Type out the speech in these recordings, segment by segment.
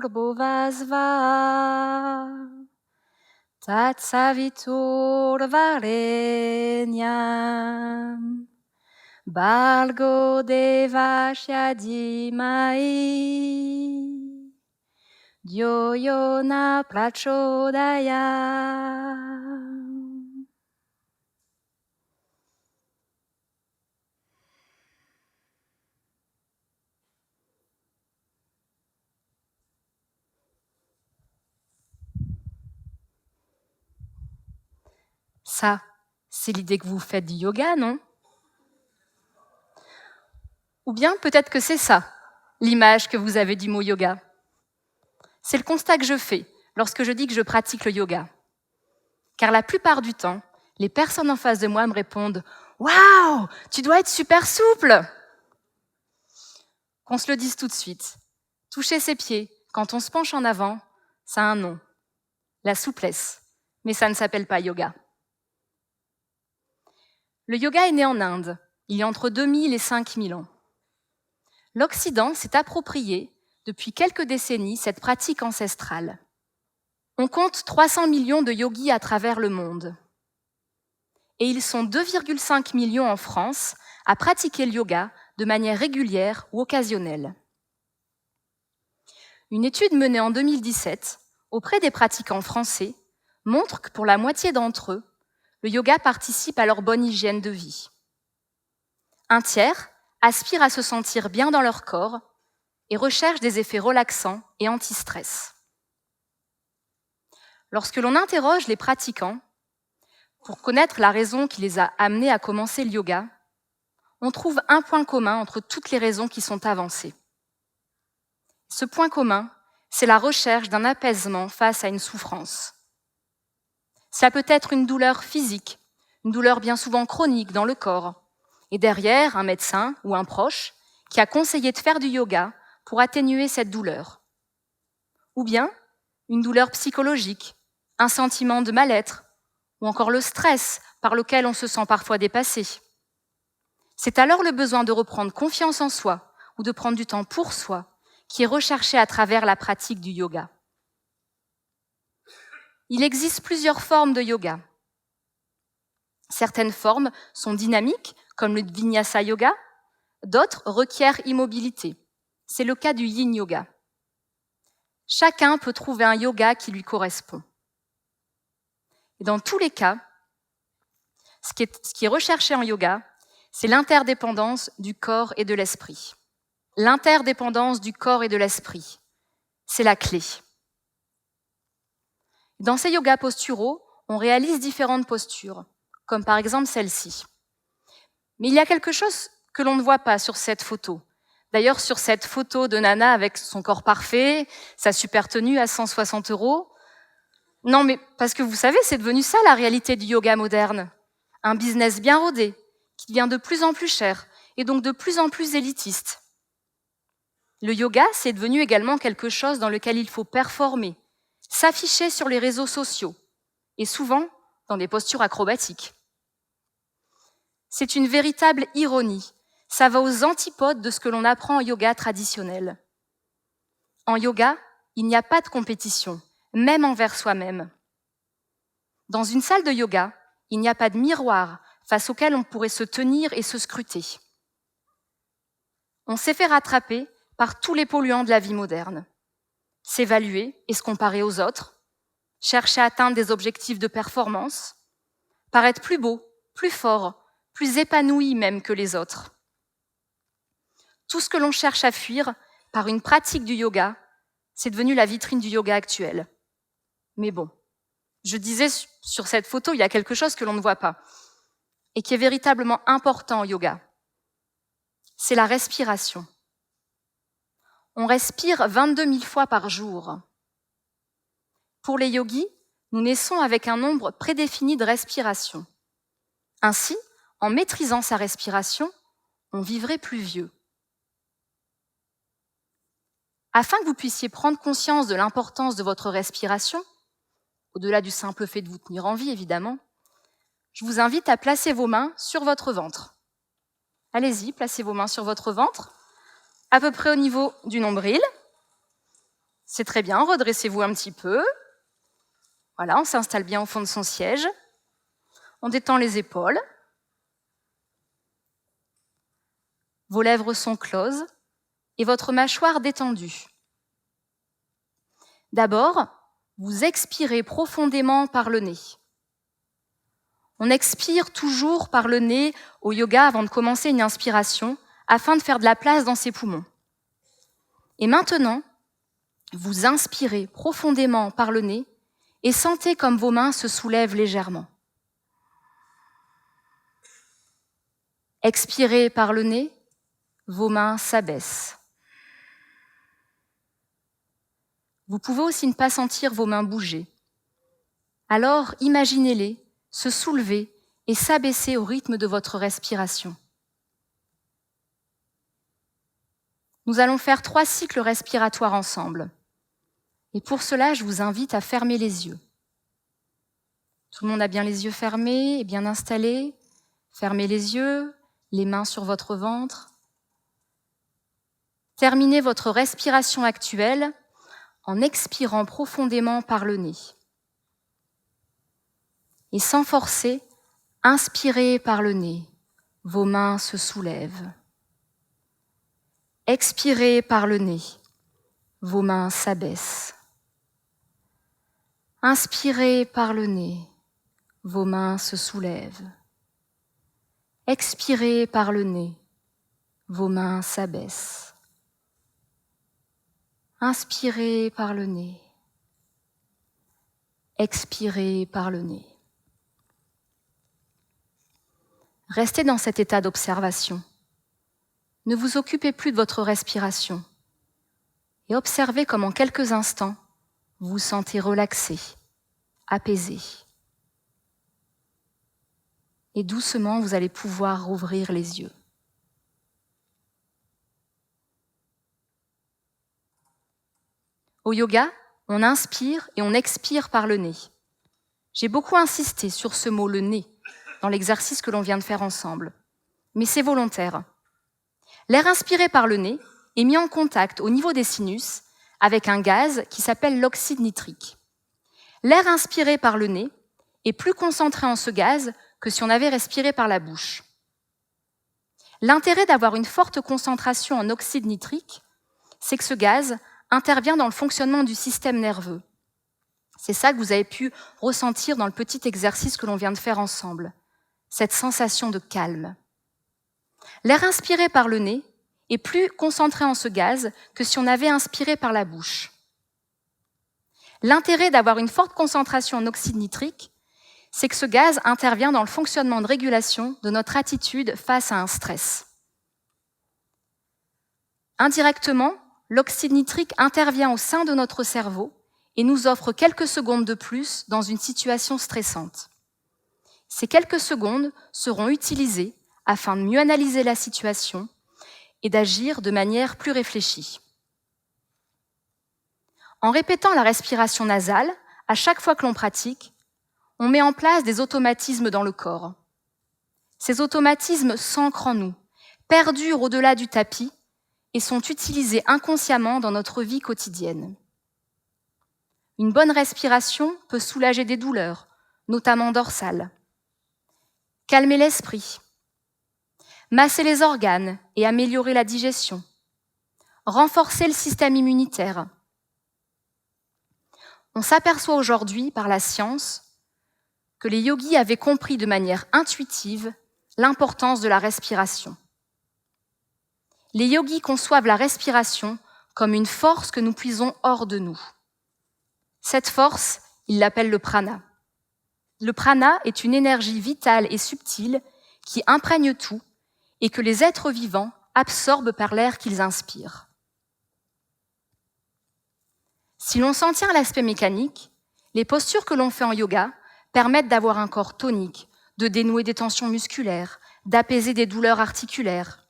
bovazva tatsavitur varenyam Balgo devasya dhimai Dhyo yo na prachodayam. Ça, c'est l'idée que vous faites du yoga, non? Ou bien peut-être que c'est ça, l'image que vous avez du mot yoga. C'est le constat que je fais lorsque je dis que je pratique le yoga. Car la plupart du temps, les personnes en face de moi me répondent « Waouh, tu dois être super souple !» Qu'on se le dise tout de suite. Toucher ses pieds, quand on se penche en avant, ça a un nom. La souplesse. Mais ça ne s'appelle pas yoga. Le yoga est né en Inde, il y a entre 2000 et 5000 ans. L'Occident s'est approprié, depuis quelques décennies, cette pratique ancestrale. On compte 300 millions de yogis à travers le monde. Et ils sont 2,5 millions en France à pratiquer le yoga de manière régulière ou occasionnelle. Une étude menée en 2017 auprès des pratiquants français montre que pour la moitié d'entre eux, le yoga participe à leur bonne hygiène de vie. Un tiers aspirent à se sentir bien dans leur corps et recherchent des effets relaxants et anti-stress. Lorsque l'on interroge les pratiquants pour connaître la raison qui les a amenés à commencer le yoga, on trouve un point commun entre toutes les raisons qui sont avancées. Ce point commun, c'est la recherche d'un apaisement face à une souffrance. Ça peut être une douleur physique, une douleur bien souvent chronique dans le corps, et derrière, un médecin ou un proche qui a conseillé de faire du yoga pour atténuer cette douleur. Ou bien, une douleur psychologique, un sentiment de mal-être, ou encore le stress par lequel on se sent parfois dépassé. C'est alors le besoin de reprendre confiance en soi ou de prendre du temps pour soi qui est recherché à travers la pratique du yoga. Il existe plusieurs formes de yoga. Certaines formes sont dynamiques, comme le Vinyasa Yoga, d'autres requièrent immobilité. C'est le cas du Yin Yoga. Chacun peut trouver un yoga qui lui correspond. Et dans tous les cas, ce qui est recherché en yoga, c'est l'interdépendance du corps et de l'esprit. L'interdépendance du corps et de l'esprit, c'est la clé. Dans ces yogas posturaux, on réalise différentes postures, comme par exemple celle-ci. Mais il y a quelque chose que l'on ne voit pas sur cette photo. D'ailleurs, sur cette photo de Nana avec son corps parfait, sa super tenue à 160 €, non, mais parce que vous savez, c'est devenu ça la réalité du yoga moderne. Un business bien rodé, qui devient de plus en plus cher et donc de plus en plus élitiste. Le yoga, c'est devenu également quelque chose dans lequel il faut performer, s'afficher sur les réseaux sociaux, et souvent dans des postures acrobatiques. C'est une véritable ironie. Ça va aux antipodes de ce que l'on apprend en yoga traditionnel. En yoga, il n'y a pas de compétition, même envers soi-même. Dans une salle de yoga, il n'y a pas de miroir face auquel on pourrait se tenir et se scruter. On s'est fait rattraper par tous les polluants de la vie moderne. S'évaluer et se comparer aux autres, chercher à atteindre des objectifs de performance, paraître plus beau, plus fort, plus épanoui même que les autres. Tout ce que l'on cherche à fuir par une pratique du yoga, c'est devenu la vitrine du yoga actuel. Mais bon, je disais sur cette photo, il y a quelque chose que l'on ne voit pas et qui est véritablement important au yoga. C'est la respiration. On respire 22 000 fois par jour. Pour les yogis, nous naissons avec un nombre prédéfini de respiration. Ainsi, en maîtrisant sa respiration, on vivrait plus vieux. Afin que vous puissiez prendre conscience de l'importance de votre respiration, au-delà du simple fait de vous tenir en vie, évidemment, je vous invite à placer vos mains sur votre ventre. Allez-y, placez vos mains sur votre ventre, à peu près au niveau du nombril. C'est très bien, redressez-vous un petit peu. Voilà, on s'installe bien au fond de son siège. On détend les épaules. Vos lèvres sont closes et votre mâchoire détendue. D'abord, vous expirez profondément par le nez. On expire toujours par le nez au yoga avant de commencer une inspiration, afin de faire de la place dans ses poumons. Et maintenant, vous inspirez profondément par le nez et sentez comme vos mains se soulèvent légèrement. Expirez par le nez, vos mains s'abaissent. Vous pouvez aussi ne pas sentir vos mains bouger. Alors, imaginez-les se soulever et s'abaisser au rythme de votre respiration. Nous allons faire 3 cycles respiratoires ensemble. Et pour cela, je vous invite à fermer les yeux. Tout le monde a bien les yeux fermés et bien installés. Fermez les yeux, les mains sur votre ventre. Terminez votre respiration actuelle en expirant profondément par le nez. Et sans forcer, inspirez par le nez. Vos mains se soulèvent. Expirez par le nez. Vos mains s'abaissent. Inspirez par le nez. Vos mains se soulèvent. Expirez par le nez. Vos mains s'abaissent. Inspirez par le nez. Expirez par le nez. Restez dans cet état d'observation. Ne vous occupez plus de votre respiration et observez comme en quelques instants, vous vous sentez relaxé, apaisé. Et doucement, vous allez pouvoir rouvrir les yeux. Au yoga, on inspire et on expire par le nez. J'ai beaucoup insisté sur ce mot, le nez, dans l'exercice que l'on vient de faire ensemble. Mais c'est volontaire. L'air inspiré par le nez est mis en contact au niveau des sinus avec un gaz qui s'appelle l'oxyde nitrique. L'air inspiré par le nez est plus concentré en ce gaz que si on avait respiré par la bouche. L'intérêt d'avoir une forte concentration en oxyde nitrique, c'est que ce gaz intervient dans le fonctionnement du système nerveux. C'est ça que vous avez pu ressentir dans le petit exercice que l'on vient de faire ensemble, cette sensation de calme. L'air inspiré par le nez est plus concentré en ce gaz que si on avait inspiré par la bouche. L'intérêt d'avoir une forte concentration en oxyde nitrique, c'est que ce gaz intervient dans le fonctionnement de régulation de notre attitude face à un stress. Indirectement, l'oxyde nitrique intervient au sein de notre cerveau et nous offre quelques secondes de plus dans une situation stressante. Ces quelques secondes seront utilisées afin de mieux analyser la situation et d'agir de manière plus réfléchie. En répétant la respiration nasale, à chaque fois que l'on pratique, on met en place des automatismes dans le corps. Ces automatismes s'ancrent en nous, perdurent au-delà du tapis et sont utilisés inconsciemment dans notre vie quotidienne. Une bonne respiration peut soulager des douleurs, notamment dorsales, calmer l'esprit, masser les organes et améliorer la digestion, renforcer le système immunitaire. On s'aperçoit aujourd'hui, par la science, que les yogis avaient compris de manière intuitive l'importance de la respiration. Les yogis conçoivent la respiration comme une force que nous puisons hors de nous. Cette force, ils l'appellent le prana. Le prana est une énergie vitale et subtile qui imprègne tout et que les êtres vivants absorbent par l'air qu'ils inspirent. Si l'on s'en tient à l'aspect mécanique, les postures que l'on fait en yoga permettent d'avoir un corps tonique, de dénouer des tensions musculaires, d'apaiser des douleurs articulaires.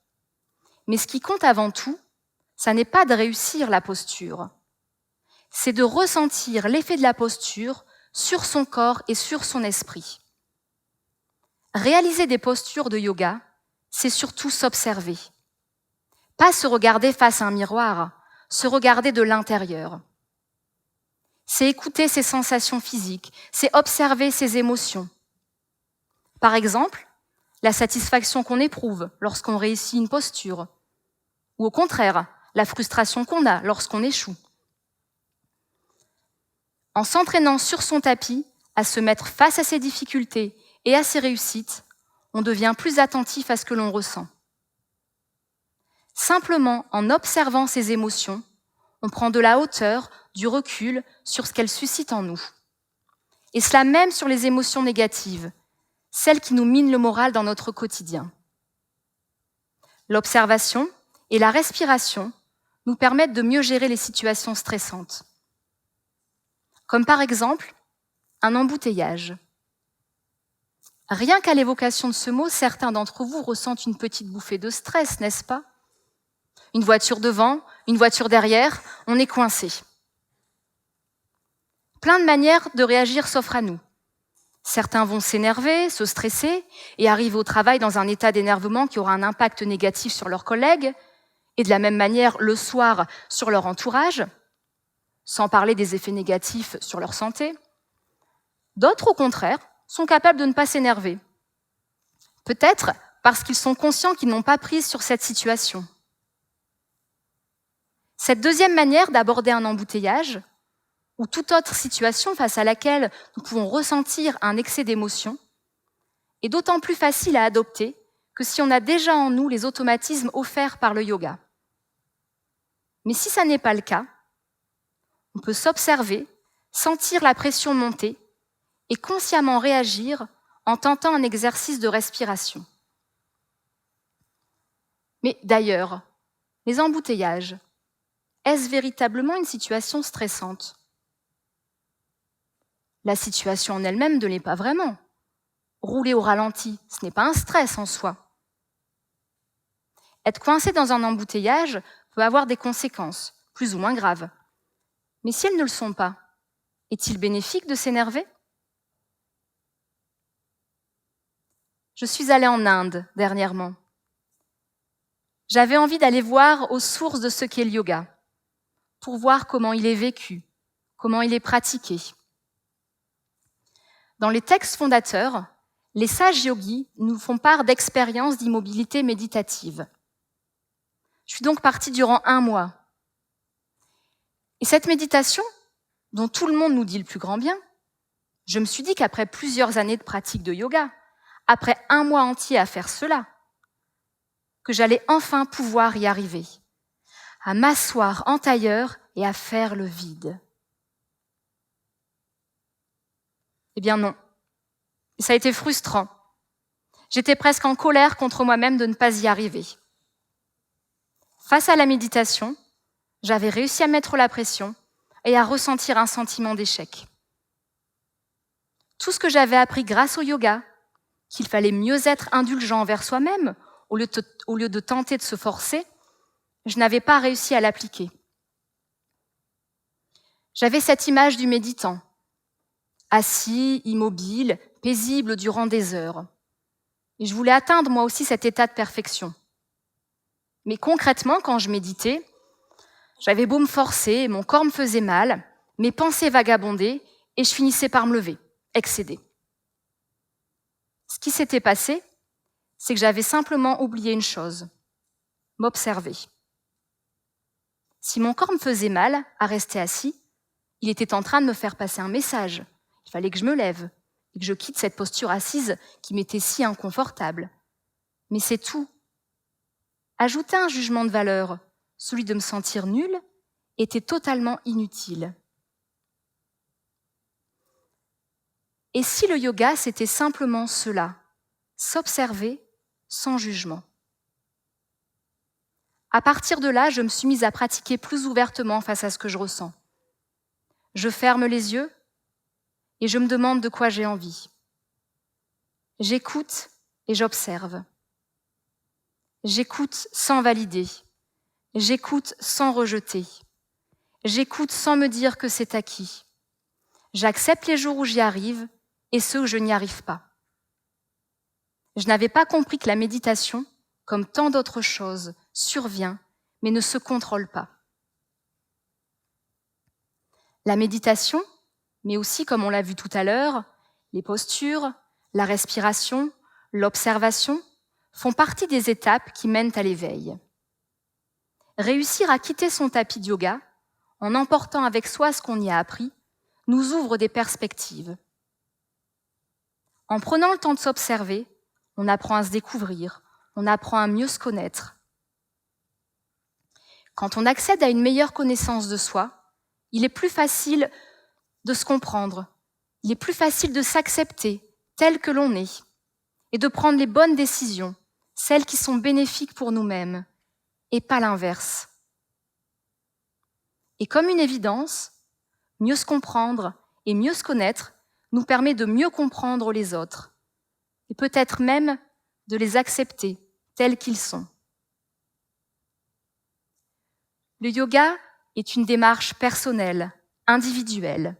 Mais ce qui compte avant tout, ça n'est pas de réussir la posture, c'est de ressentir l'effet de la posture sur son corps et sur son esprit. Réaliser des postures de yoga, c'est surtout s'observer. Pas se regarder face à un miroir, se regarder de l'intérieur. C'est écouter ses sensations physiques, c'est observer ses émotions. Par exemple, la satisfaction qu'on éprouve lorsqu'on réussit une posture, ou au contraire, la frustration qu'on a lorsqu'on échoue. En s'entraînant sur son tapis à se mettre face à ses difficultés et à ses réussites, on devient plus attentif à ce que l'on ressent. Simplement en observant ses émotions, on prend de la hauteur, du recul sur ce qu'elles suscitent en nous. Et cela même sur les émotions négatives, celles qui nous minent le moral dans notre quotidien. L'observation et la respiration nous permettent de mieux gérer les situations stressantes. Comme par exemple, un embouteillage. Rien qu'à l'évocation de ce mot, certains d'entre vous ressentent une petite bouffée de stress, n'est-ce pas ? Une voiture devant, une voiture derrière, on est coincé. Plein de manières de réagir s'offrent à nous. Certains vont s'énerver, se stresser et arriver au travail dans un état d'énervement qui aura un impact négatif sur leurs collègues et de la même manière le soir sur leur entourage, sans parler des effets négatifs sur leur santé. D'autres, au contraire, sont capables de ne pas s'énerver. Peut-être parce qu'ils sont conscients qu'ils n'ont pas prise sur cette situation. Cette deuxième manière d'aborder un embouteillage, ou toute autre situation face à laquelle nous pouvons ressentir un excès d'émotion, est d'autant plus facile à adopter que si on a déjà en nous les automatismes offerts par le yoga. Mais si ça n'est pas le cas, on peut s'observer, sentir la pression monter et consciemment réagir en tentant un exercice de respiration. Mais d'ailleurs, les embouteillages, est-ce véritablement une situation stressante ? La situation en elle-même ne l'est pas vraiment. Rouler au ralenti, ce n'est pas un stress en soi. Être coincé dans un embouteillage peut avoir des conséquences, plus ou moins graves. Mais si elles ne le sont pas, est-il bénéfique de s'énerver ? Je suis allée en Inde dernièrement. J'avais envie d'aller voir aux sources de ce qu'est le yoga, pour voir comment il est vécu, comment il est pratiqué. Dans les textes fondateurs, les sages yogis nous font part d'expériences d'immobilité méditative. Je suis donc partie durant 1 mois. Et cette méditation, dont tout le monde nous dit le plus grand bien, je me suis dit qu'après plusieurs années de pratique de yoga, après 1 mois entier à faire cela, que j'allais enfin pouvoir y arriver, à m'asseoir en tailleur et à faire le vide. Eh bien non. Et ça a été frustrant. J'étais presque en colère contre moi-même de ne pas y arriver. Face à la méditation, j'avais réussi à mettre la pression et à ressentir un sentiment d'échec. Tout ce que j'avais appris grâce au yoga, qu'il fallait mieux être indulgent envers soi-même au lieu de tenter de se forcer, je n'avais pas réussi à l'appliquer. J'avais cette image du méditant, assis, immobile, paisible durant des heures. Et je voulais atteindre moi aussi cet état de perfection. Mais concrètement, quand je méditais, j'avais beau me forcer, mon corps me faisait mal, mes pensées vagabondaient et je finissais par me lever, excédée. Ce qui s'était passé, c'est que j'avais simplement oublié une chose, m'observer. Si mon corps me faisait mal à rester assis, il était en train de me faire passer un message. Il fallait que je me lève et que je quitte cette posture assise qui m'était si inconfortable. Mais c'est tout. Ajouter un jugement de valeur, celui de me sentir nulle, était totalement inutile. Et si le yoga, c'était simplement cela, s'observer sans jugement. À partir de là, je me suis mise à pratiquer plus ouvertement face à ce que je ressens. Je ferme les yeux et je me demande de quoi j'ai envie. J'écoute et j'observe. J'écoute sans valider. J'écoute sans rejeter. J'écoute sans me dire que c'est acquis. J'accepte les jours où j'y arrive et ceux où je n'y arrive pas. Je n'avais pas compris que la méditation, comme tant d'autres choses, survient, mais ne se contrôle pas. La méditation, mais aussi, comme on l'a vu tout à l'heure, les postures, la respiration, l'observation, font partie des étapes qui mènent à l'éveil. Réussir à quitter son tapis de yoga, en emportant avec soi ce qu'on y a appris, nous ouvre des perspectives. En prenant le temps de s'observer, on apprend à se découvrir, on apprend à mieux se connaître. Quand on accède à une meilleure connaissance de soi, il est plus facile de se comprendre, il est plus facile de s'accepter tel que l'on est et de prendre les bonnes décisions, celles qui sont bénéfiques pour nous-mêmes, et pas l'inverse. Et comme une évidence, mieux se comprendre et mieux se connaître nous permet de mieux comprendre les autres, et peut-être même de les accepter tels qu'ils sont. Le yoga est une démarche personnelle, individuelle,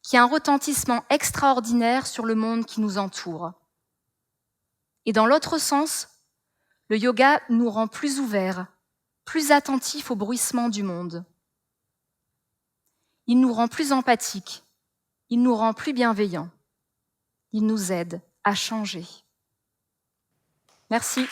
qui a un retentissement extraordinaire sur le monde qui nous entoure. Et dans l'autre sens, le yoga nous rend plus ouverts, plus attentifs au bruissement du monde. Il nous rend plus empathiques, il nous rend plus bienveillants, il nous aide à changer. Merci.